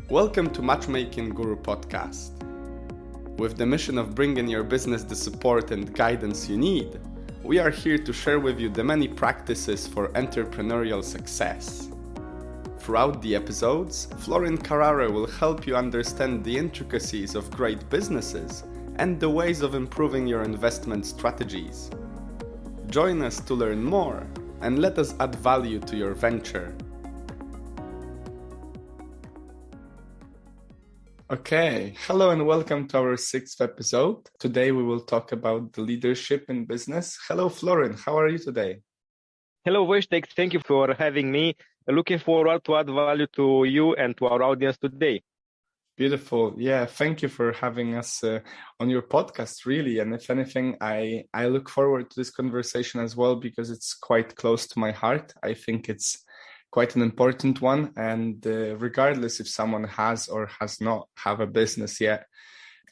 Welcome to Matchmaking Guru Podcast. With the mission of bringing your business the support and guidance you need, we are here to share with you the many practices for entrepreneurial success. Throughout the episodes, Florin Carare will help you understand the intricacies of great businesses and the ways of improving your investment strategies. Join us to learn more and let us add value to your venture. Okay, hello and welcome to our 6th episode. Today we will talk about the leadership in business. Hello, Florin. How are you today? Hello, Wojtek. Thank you for having me. Looking forward to add value to you and to our audience today. Beautiful. Yeah, thank you for having us on your podcast, really. And if anything, I look forward to this conversation as well because it's quite close to my heart. I think it's quite an important one. And regardless if someone has or has not have a business yet,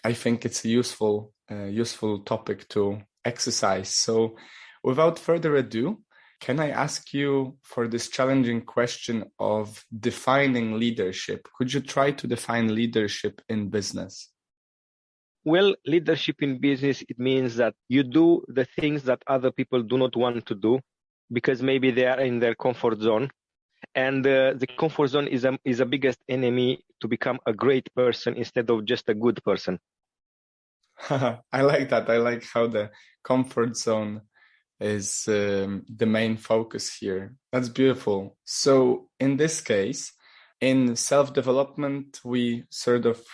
I think it's a useful topic to exercise. So without further ado, can I ask you for this challenging question of defining leadership? Could you try to define leadership in business? Well, leadership in business, it means that you do the things that other people do not want to do because maybe they are in their comfort zone. And the comfort zone is a biggest enemy to become a great person instead of just a good person. I like that. I like how the comfort zone is the main focus here. That's beautiful. So in this case, in self-development, we sort of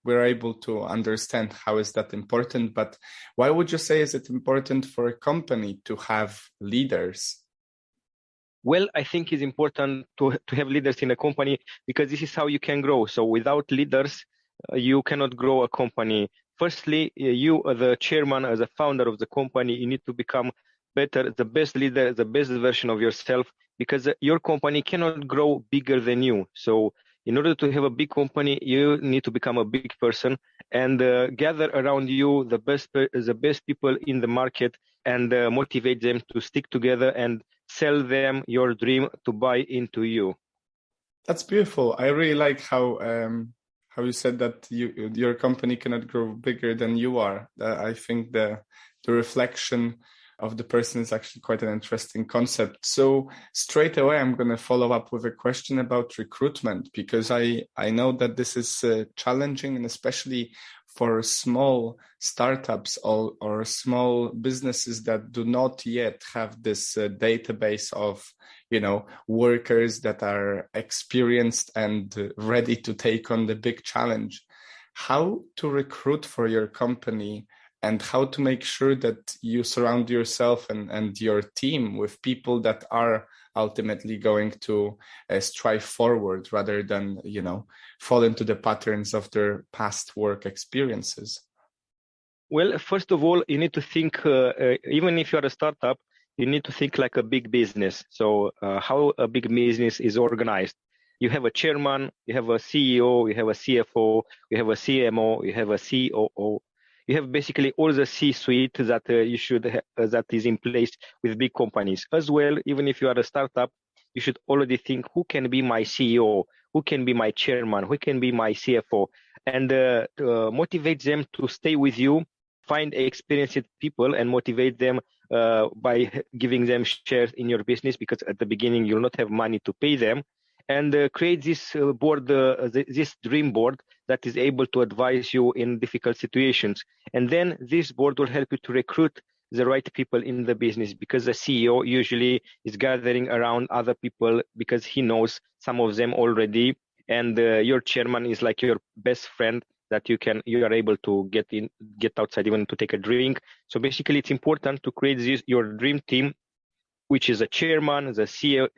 we're able to understand how is that important. But why would you say is it important for a company to have leaders? Well, I think it's important to have leaders in a company because this is how you can grow. So without leaders, you cannot grow a company. Firstly, you as the chairman, as a founder of the company, you need to become better, the best leader, the best version of yourself, because your company cannot grow bigger than you. So in order to have a big company, you need to become a big person and gather around you the best people in the market and motivate them to stick together and sell them your dream to buy into you. That's beautiful. I really like how you said that your company cannot grow bigger than you are. I think the reflection of the person is actually quite an interesting concept. So straight away, I'm going to follow up with a question about recruitment, because I know that this is challenging, and especially for small startups or small businesses that do not yet have this database of, workers that are experienced and ready to take on the big challenge. How to recruit for your company and how to make sure that you surround yourself and your team with people that are ultimately going to strive forward rather than, fall into the patterns of their past work experiences? Well, first of all, you need to think, even if you're a startup, you need to think like a big business. So how a big business is organized. You have a chairman, you have a CEO, you have a CFO, you have a CMO, you have a COO. You have basically all the C-suite that that is in place with big companies. As well, even if you are a startup, you should already think, who can be my CEO? Who can be my chairman? Who can be my CFO? And motivate them to stay with you, find experienced people and motivate them by giving them shares in your business, because at the beginning, you'll not have money to pay them. And create this board, this dream board that is able to advise you in difficult situations. And then this board will help you to recruit the right people in the business, because the CEO usually is gathering around other people because he knows some of them already. And your chairman is like your best friend that you are able to get outside even to take a drink. So basically, it's important to create your dream team, which is the chairman, the CEO,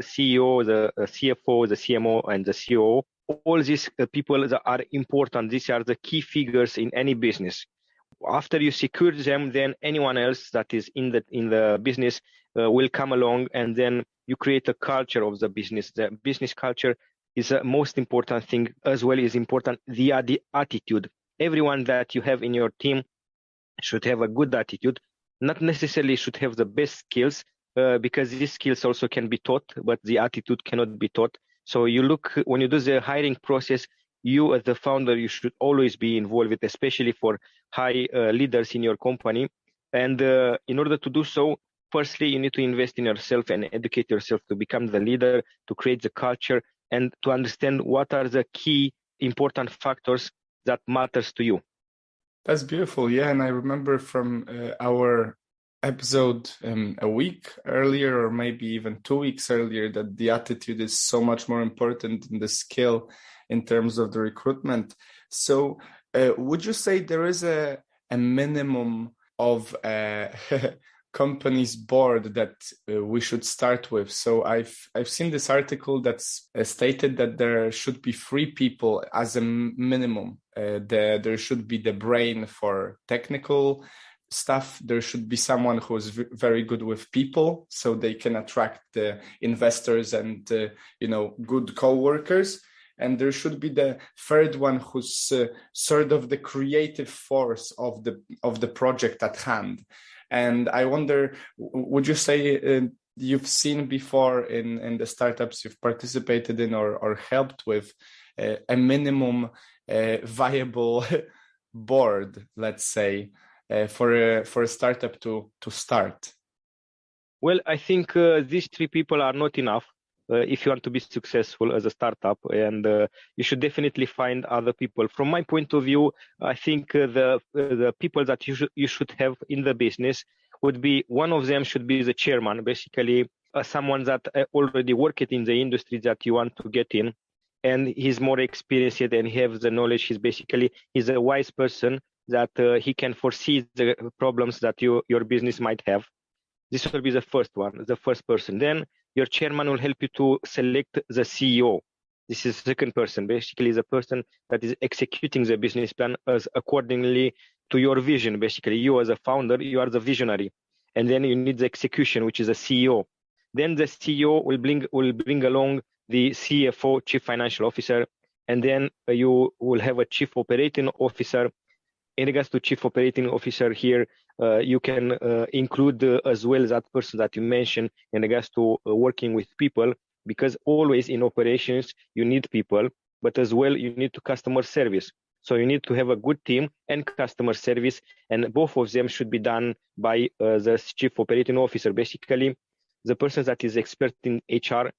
the CFO, the CMO, and the COO. All these people that are important. These are the key figures in any business. After you secure them, then anyone else that is in the business will come along, and then you create a culture of the business. The business culture is the most important thing, as well as important the attitude. Everyone that you have in your team should have a good attitude. not necessarily should have the best skills, because these skills also can be taught, but the attitude cannot be taught. So you look, when you do the hiring process, you as the founder, you should always be involved with, especially for high leaders in your company. And in order to do so, firstly, you need to invest in yourself and educate yourself to become the leader, to create the culture, and to understand what are the key important factors that matters to you. That's beautiful. Yeah. And I remember from our episode a week earlier, or maybe even 2 weeks earlier, that the attitude is so much more important than the skill in terms of the recruitment. So would you say there is a minimum of company's board that we should start with? So I've seen this article that's stated that there should be 3 people as a minimum. There should be the brain for technical stuff. There should be someone who is very good with people, so they can attract the investors and good co-workers. And there should be the third one who's sort of the creative force of the project at hand. And I wonder, would you say you've seen before in the startups you've participated in or helped with a minimum viable board, let's say, for a startup to start? Well, I think these 3 people are not enough if you want to be successful as a startup, and you should definitely find other people. From my point of view, I think the people that you should have in the business would be, one of them should be the chairman, basically someone that already worked in the industry that you want to get in, and he's more experienced and he has the knowledge. He's a wise person that he can foresee the problems that your business might have. This will be the first person. Then your chairman will help you to select the CEO. This is the second person, basically the person that is executing the business plan as accordingly to your vision. Basically, you as a founder, you are the visionary. And then you need the execution, which is a CEO. Then the CEO will bring along the CFO, Chief Financial Officer, and then you will have a Chief Operating Officer. In regards to Chief Operating Officer here, you can include as well that person that you mentioned in regards to working with people, because always in operations you need people, but as well you need to customer service. So you need to have a good team and customer service, and both of them should be done by the Chief Operating Officer. Basically, the person that is expert in HR,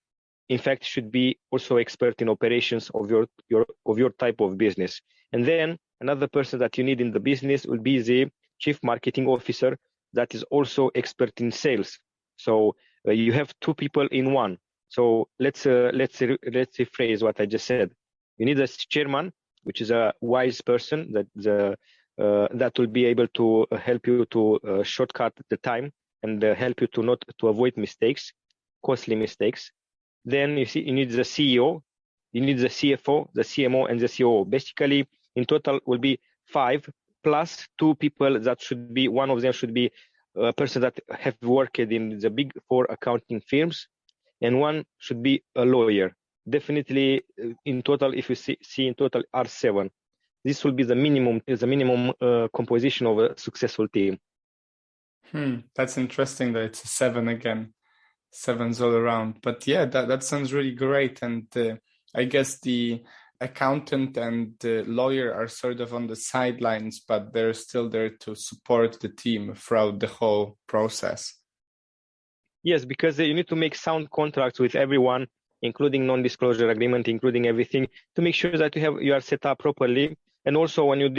in fact, should be also expert in operations of your type of business. And then another person that you need in the business will be the Chief Marketing Officer that is also expert in sales. So you have 2 people in one. So let's rephrase what I just said. You need a chairman, which is a wise person that will be able to help you to shortcut the time and help you to avoid mistakes, costly mistakes. Then you need the CEO, you need the CFO, the CMO, and the COO. Basically, in total will be 5 plus 2 people that should be, one of them should be a person that have worked in the big 4 accounting firms, and one should be a lawyer. Definitely in total, if you see in total are 7. This will be the minimum composition of a successful team. That's interesting that it's a 7 again. 7s all around. But yeah, that sounds really great. And I guess the accountant and the lawyer are sort of on the sidelines, but they're still there to support the team throughout the whole process. Yes, because you need to make sound contracts with everyone, including non-disclosure agreement, including everything, to make sure that you are set up properly. And also when you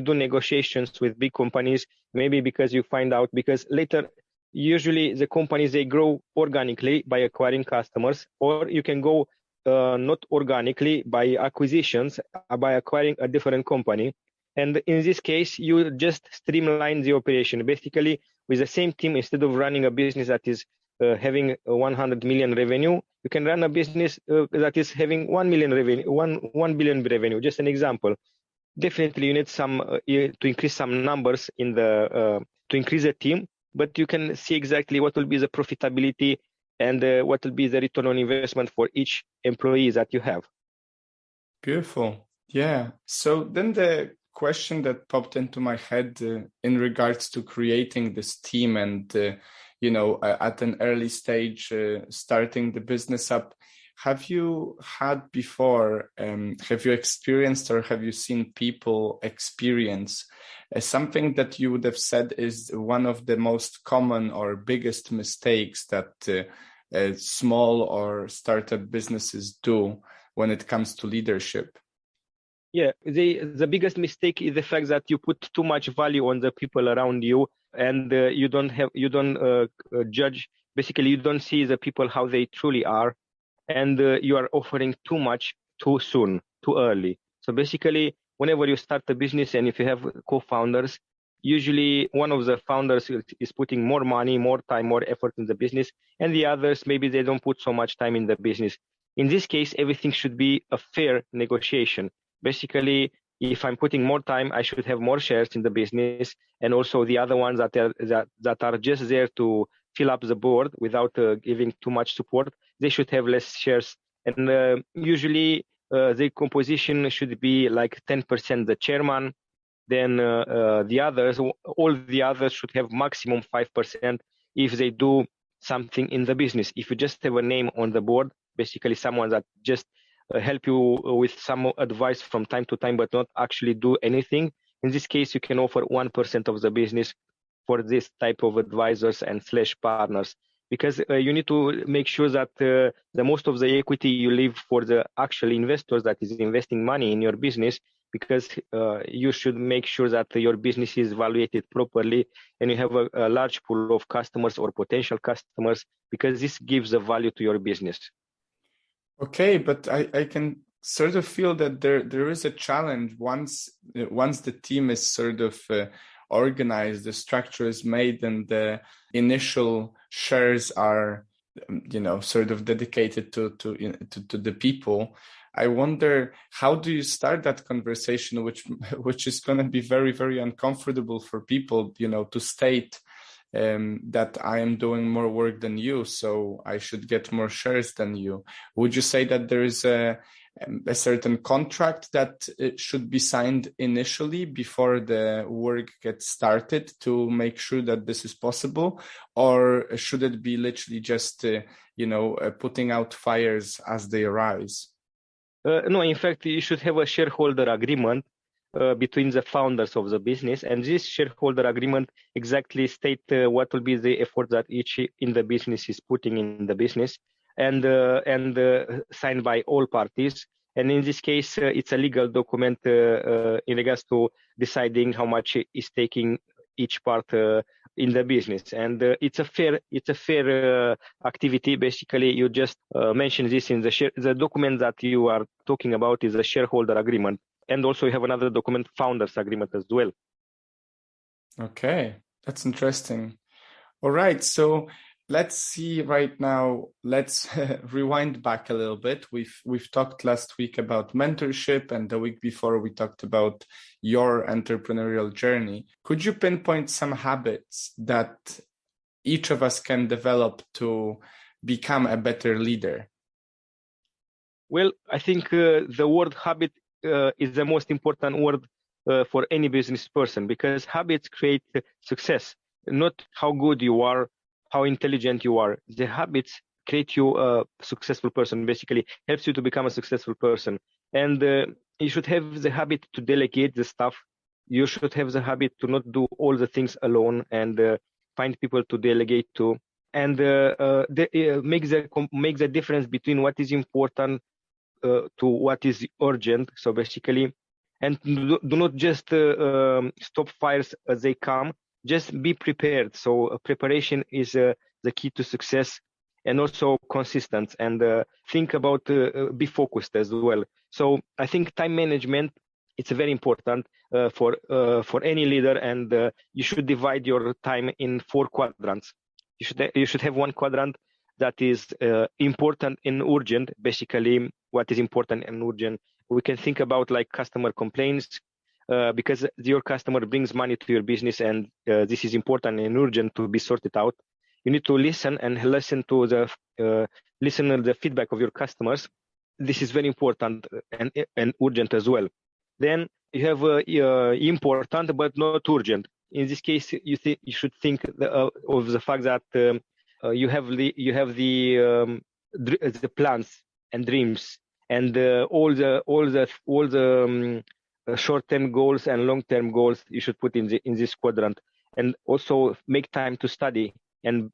do negotiations with big companies, maybe because you find out, because later usually the companies, they grow organically by acquiring customers, or you can go not organically by acquisitions, by acquiring a different company. And in this case, you just streamline the operation. Basically, with the same team, instead of running a business that is having 100 million revenue, you can run a business that is having 1 million revenue, 1 billion revenue. Just an example. Definitely, you need some to increase some numbers in the to increase the team, but you can see exactly what will be the profitability and what will be the return on investment for each employee that you have. Beautiful. Yeah. So then the question that popped into my head in regards to creating this team and, at an early stage, starting the business up. Have you had before, have you experienced or have you seen people experience something that you would have said is one of the most common or biggest mistakes that small or startup businesses do when it comes to leadership? Yeah, the biggest mistake is the fact that you put too much value on the people around you, and you don't judge. Basically, you don't see the people how they truly are, and you are offering too much too soon, too early. So basically, whenever you start a business and if you have co-founders, usually one of the founders is putting more money, more time, more effort in the business, and the others maybe they don't put so much time in the business. In this case, everything should be a fair negotiation. Basically, if I'm putting more time, I should have more shares in the business, and also the other ones that are just there to fill up the board without giving too much support, they should have less shares. And usually the composition should be like 10% the chairman, then the others, all the others should have maximum 5% if they do something in the business. If you just have a name on the board, basically someone that just help you with some advice from time to time, but not actually do anything. In this case, you can offer 1% of the business for this type of advisors and slash partners, because you need to make sure that the most of the equity you leave for the actual investors that is investing money in your business, because you should make sure that your business is evaluated properly and you have a large pool of customers or potential customers, because this gives a value to your business. Okay, but I can sort of feel that there is a challenge once the team is sort of organized, the structure is made, and the initial shares are, sort of dedicated to the people. I wonder, how do you start that conversation, which is going to be very, very uncomfortable for people, to state that I am doing more work than you, so I should get more shares than you. Would you say that there is a certain contract that it should be signed initially before the work gets started to make sure that this is possible? Or should it be literally just, putting out fires as they arise? No, in fact, you should have a shareholder agreement between the founders of the business, and this shareholder agreement exactly state what will be the effort that each in the business is putting in the business, and signed by all parties. And in this case, it's a legal document in regards to deciding how much is taking each part in the business, and it's a fair activity. Basically, you just mention this in the document that you are talking about is a shareholder agreement, and also you have another document, founders agreement as well. Okay, that's interesting. All right, so let's see right now. Let's rewind back a little bit. We've talked last week about mentorship, and the week before we talked about your entrepreneurial journey. Could you pinpoint some habits that each of us can develop to become a better leader? Well, I think the word habit is the most important word for any business person, because habits create success, not how good you are, how intelligent you are. The habits create you a successful person, basically helps you to become a successful person. And you should have the habit to delegate the stuff. You should have the habit to not do all the things alone, and find people to delegate to, and make the difference between what is important to what is urgent. So basically, and do not just stop fires as they come. Just be prepared. So preparation is the key to success, and also consistent, and think about be focused as well. So I think time management, it's very important for any leader, and you should divide your time in 4 quadrants. You should have one quadrant that is important and urgent. Basically, what is important and urgent, we can think about like customer complaints, because your customer brings money to your business, and this is important and urgent to be sorted out. You need to listen to the feedback of your customers. This is very important and urgent as well. Then important but not urgent. In this case, you should think of the fact that you have the plans and dreams and all the short-term goals and long-term goals you should put in this quadrant, and also make time to study and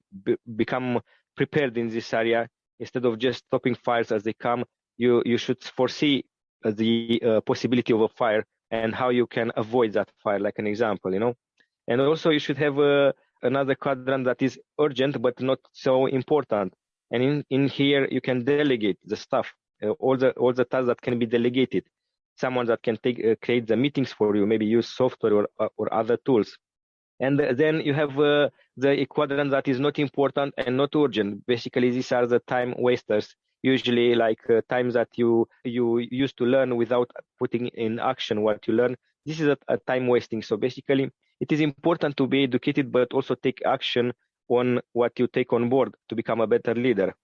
become prepared in this area instead of just stopping fires as they come. You should foresee the possibility of a fire and how you can avoid that fire, like an example, And also you should have another quadrant that is urgent but not so important. And in here you can delegate the stuff, all the tasks that can be delegated. Someone that can create the meetings for you, maybe use software or other tools. And then you have the quadrant that is not important and not urgent. Basically, these are the time wasters, usually like times that you used to learn without putting in action what you learn. This is a time wasting. So basically, it is important to be educated, but also take action on what you take on board to become a better leader.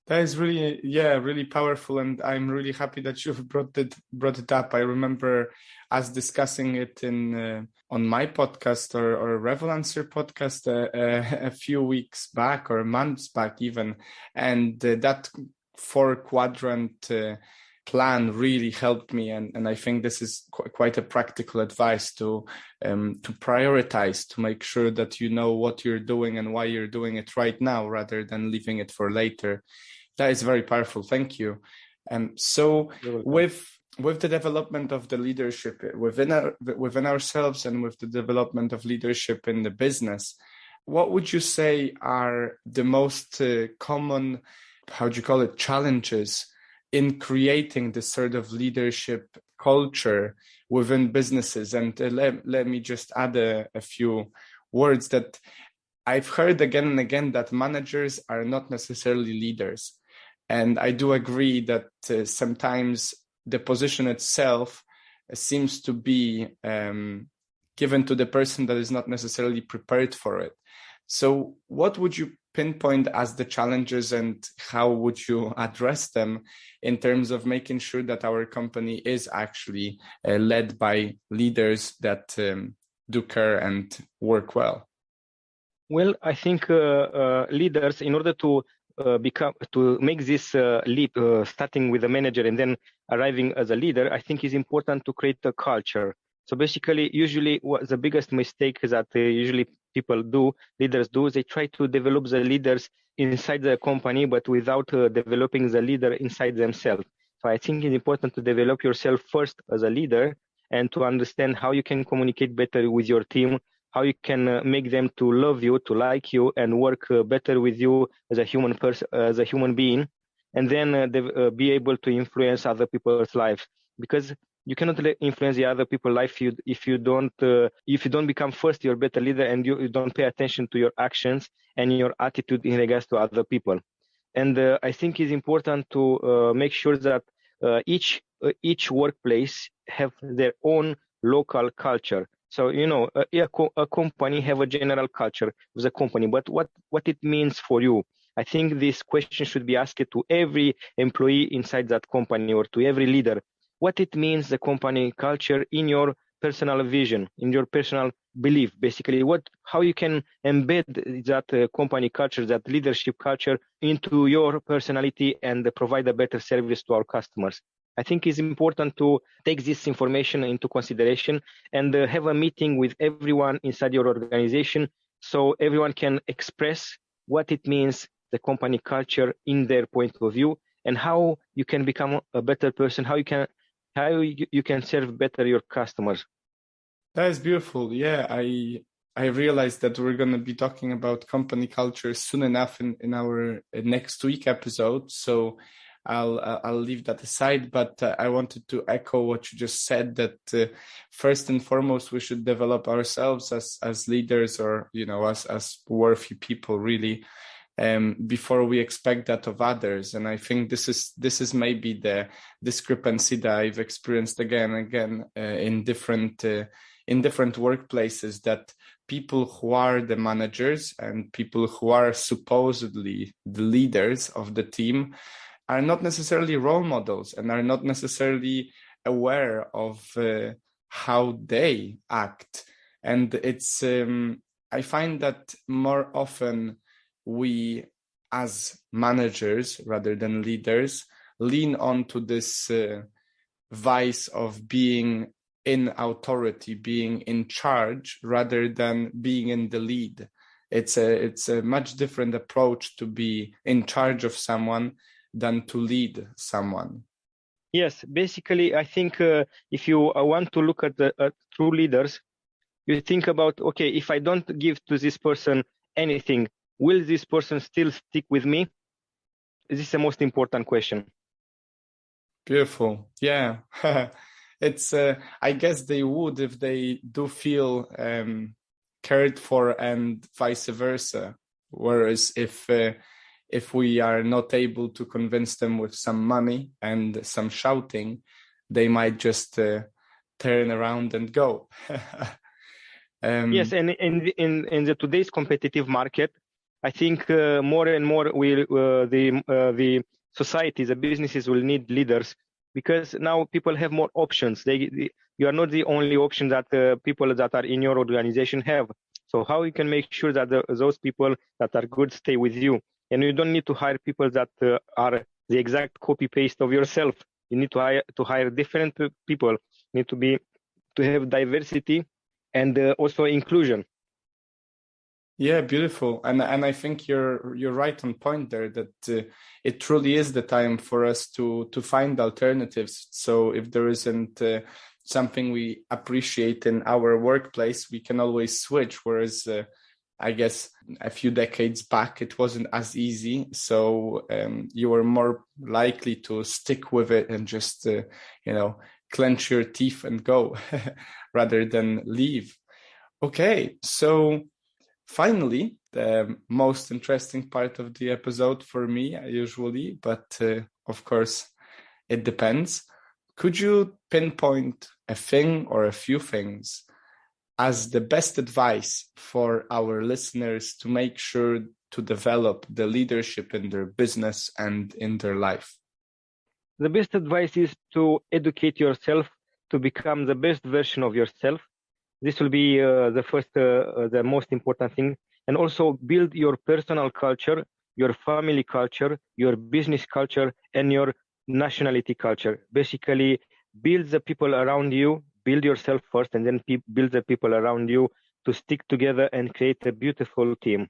That is really, really powerful, and I'm really happy that you've brought it up. I remember us discussing it on my podcast or Revolancer podcast a few weeks back or months back even, and that 4-quadrant plan really helped me, and I think this is quite a practical advice to prioritize, to make sure that you know what you're doing and why you're doing it right now rather than leaving it for later. That is very powerful. Thank you. So with the development of the leadership within ourselves and with the development of leadership in the business, what would you say are the most common, challenges in creating this sort of leadership culture within businesses? And let me just add a few words that I've heard again and again, that managers are not necessarily leaders. And I do agree that sometimes the position itself seems to be given to the person that is not necessarily prepared for it. So what would you pinpoint as the challenges, and how would you address them in terms of making sure that our company is actually led by leaders that do care and work well? Well, I think leaders, in order to make this leap, starting with a manager and then arriving as a leader, I think is important to create a culture. So basically, usually what the biggest mistake that usually leaders do, they try to develop the leaders inside the company, but without developing the leader inside themselves. So I think it's important to develop yourself first as a leader and to understand how you can communicate better with your team, how you can make them to love you, to like you, and work better with you as a human person, as a human being, and then be able to influence other people's lives. Because you cannot influence the other people's life if you don't become first your better leader, and you don't pay attention to your actions and your attitude in regards to other people. And I think it's important to make sure that each workplace have their own local culture. So, a company have a general culture of the company, but what it means for you, I think this question should be asked to every employee inside that company, or to every leader. What it means, the company culture, in your personal vision, in your personal belief, basically, how you can embed that company culture, that leadership culture into your personality and provide a better service to our customers. I think it's important to take this information into consideration and have a meeting with everyone inside your organization, so everyone can express what it means, the company culture, in their point of view, and how you can become a better person, how you can serve better your customers. That is beautiful. Yeah, I realized that we're going to be talking about company culture soon enough in our next week episode. So I'll leave that aside, but I wanted to echo what you just said, that first and foremost, we should develop ourselves as leaders, or, as worthy people, really, before we expect that of others. And I think this is maybe the discrepancy that I've experienced again and again in different workplaces, that people who are the managers and people who are supposedly the leaders of the team are not necessarily role models and are not necessarily aware of how they act. And it's I find that more often we as managers rather than leaders lean on to this vice of being in authority, being in charge rather than being in the lead. It's a much different approach to be in charge of someone than to lead someone. Yes, basically, I think if you want to look at the true leaders, you think about, okay, if I don't give to this person anything, will this person still stick with me? This is the most important question. Beautiful. Yeah. It's I guess they would if they do feel cared for and vice versa. Whereas if we are not able to convince them with some money and some shouting, they might just turn around and go. Yes, and in the today's competitive market, I think more and more the society, the businesses will need leaders, because now people have more options. You are not the only option that people that are in your organization have. So how you can make sure that those people that are good stay with you, and you don't need to hire people that are the exact copy paste of yourself. You need to hire different people. You need to have diversity and also inclusion. Yeah, beautiful. And I think you're right on point there that it truly is the time for us to find alternatives. So if there isn't something we appreciate in our workplace, we can always switch. Whereas I guess a few decades back, it wasn't as easy. So you were more likely to stick with it and just, clench your teeth and go rather than leave. Okay, so finally, the most interesting part of the episode for me, usually, but of course, it depends. Could you pinpoint a thing or a few things as the best advice for our listeners to make sure to develop the leadership in their business and in their life? The best advice is to educate yourself to become the best version of yourself. This will be the most important thing. And also build your personal culture, your family culture, your business culture, and your nationality culture. Basically, build the people around you, build yourself first, and then build the people around you to stick together and create a beautiful team.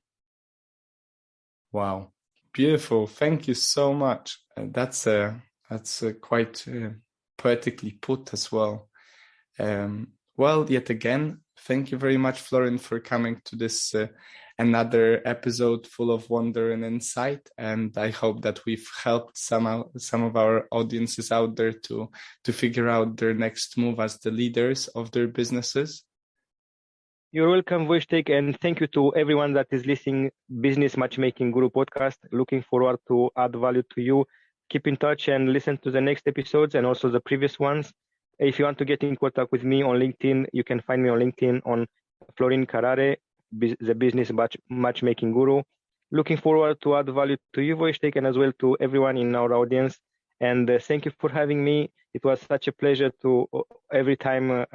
Wow, beautiful. Thank you so much. That's quite poetically put as well. Well, yet again, thank you very much, Florin, for coming to this another episode full of wonder and insight. And I hope that we've helped some of our audiences out there to figure out their next move as the leaders of their businesses. You're welcome, Wojtek, and thank you to everyone that is listening Business Matchmaking Guru podcast. Looking forward to add value to you. Keep in touch and listen to the next episodes and also the previous ones. If you want to get in contact with me on LinkedIn, you can find me on LinkedIn on Florin Carare, the Business Matchmaking Guru. Looking forward to add value to you, Wojtek, and as well to everyone in our audience. And thank you for having me. It was such a pleasure to every time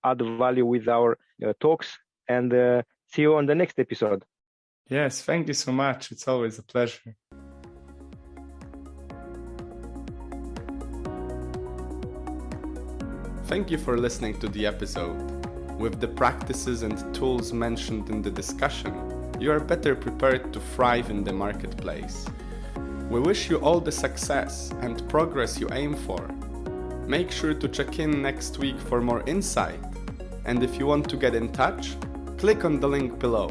add value with our talks. And see you on the next episode. Yes, thank you so much. It's always a pleasure. Thank you for listening to the episode. With the practices and tools mentioned in the discussion, you are better prepared to thrive in the marketplace. We wish you all the success and progress you aim for. Make sure to check in next week for more insight. And if you want to get in touch, click on the link below.